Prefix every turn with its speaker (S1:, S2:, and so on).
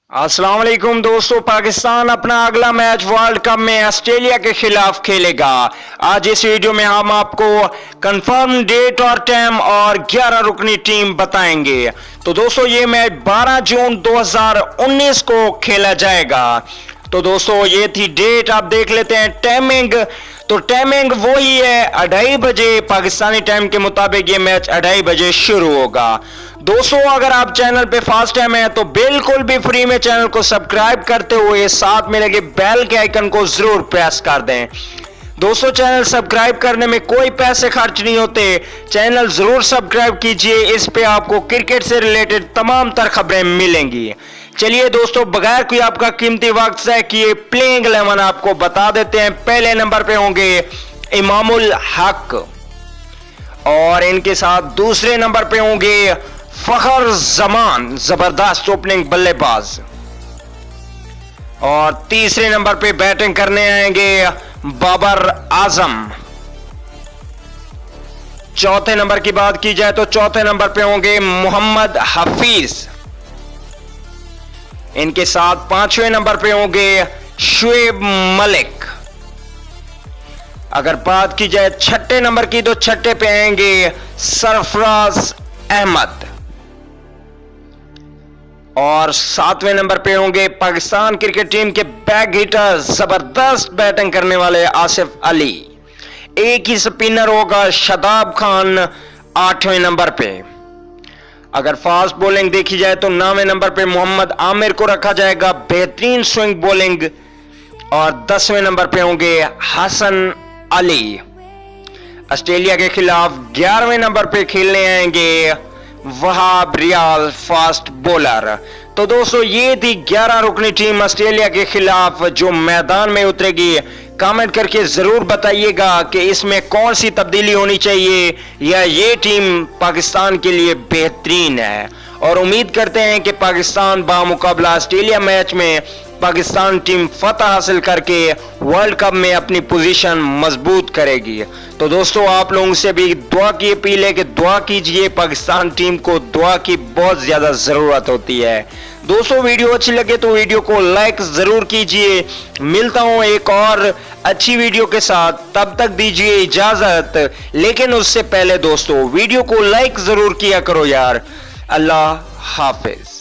S1: अस्सलाम वालेकुम दोस्तों, पाकिस्तान अपना अगला मैच वर्ल्ड कप में ऑस्ट्रेलिया के खिलाफ खेलेगा। आज इस वीडियो में हम आपको कंफर्म डेट और टाइम और 11 रुकनी टीम बताएंगे। तो दोस्तों ये मैच 12 जून 2019 को खेला जाएगा। तो दोस्तों ये थी डेट, आप देख लेते हैं टाइमिंग। तो टाइमिंग वही है 2:30 बजे पाकिस्तानी टाइम के मुताबिक ये मैच 2:30 बजे शुरू होगा। दोस्तों अगर आप चैनल पे फर्स्ट टाइम है तो बिल्कुल भी फ्री में चैनल को सब्सक्राइब करते हुए साथ में लगे बेल के आइकन को जरूर प्रेस कर दें। दोस्तों चैनल सब्सक्राइब करने में कोई पैसे खर्च नहीं होते, चैनल जरूर सब्सक्राइब कीजिए, इस पे आपको क्रिकेट से रिलेटेड तमाम तर खबरें मिलेंगी। चलिए दोस्तों बगैर कोई आपका कीमती वक्त ज़ाया किए प्लेइंग 11 आपको बता देते हैं। पहले नंबर पे होंगे इमामुल हक और इनके साथ दूसरे नंबर पे होंगे फखर जमान, जबरदस्त ओपनिंग बल्लेबाज। और तीसरे नंबर पे बैटिंग करने आएंगे बाबर आजम। चौथे नंबर की बात की जाए तो चौथे नंबर पे होंगे मोहम्मद हफीज। इनके साथ पांचवें नंबर पे होंगे शुएब मलिक। अगर बात की जाए छठे नंबर की तो छठे पे आएंगे सरफराज अहमद। और सातवें नंबर पे होंगे पाकिस्तान क्रिकेट टीम के बैक हिटर, जबरदस्त बैटिंग करने वाले आसिफ अली। एक ही स्पिनर होगा शादाब खान 8वें नंबर पे। अगर फास्ट बॉलिंग देखी जाए तो 9वें नंबर पे मोहम्मद आमिर को रखा जाएगा, बेहतरीन स्विंग बॉलिंग। और 10वें नंबर पे होंगे हसन अली। ऑस्ट्रेलिया के खिलाफ 11वें नंबर पे खेलने आएंगे वहाब रियाज, फास्ट बॉलर। तो दोस्तों ये थी 11 रुकनी टीम ऑस्ट्रेलिया के खिलाफ जो मैदान में उतरेगी। कमेंट करके जरूर बताइएगा कि इसमें कौन सी तब्दीली होनी चाहिए या ये टीम पाकिस्तान के लिए बेहतरीन है। और उम्मीद करते हैं कि पाकिस्तान बामुकाबला ऑस्ट्रेलिया मैच में पाकिस्तान टीम फतह हासिल करके वर्ल्ड कप में अपनी पोजीशन मजबूत करेगी। तो दोस्तों आप लोगों से भी दुआ की अपील है कि दुआ कीजिए, पाकिस्तान टीम को दुआ की बहुत ज्यादा जरूरत होती है। दोस्तों वीडियो अच्छी लगे तो वीडियो को लाइक जरूर कीजिए। मिलता हूं एक और अच्छी वीडियो के साथ, तब तक दीजिए इजाजत। लेकिन उससे पहले दोस्तों वीडियो को लाइक जरूर किया करो यार। अल्लाह हाफिज।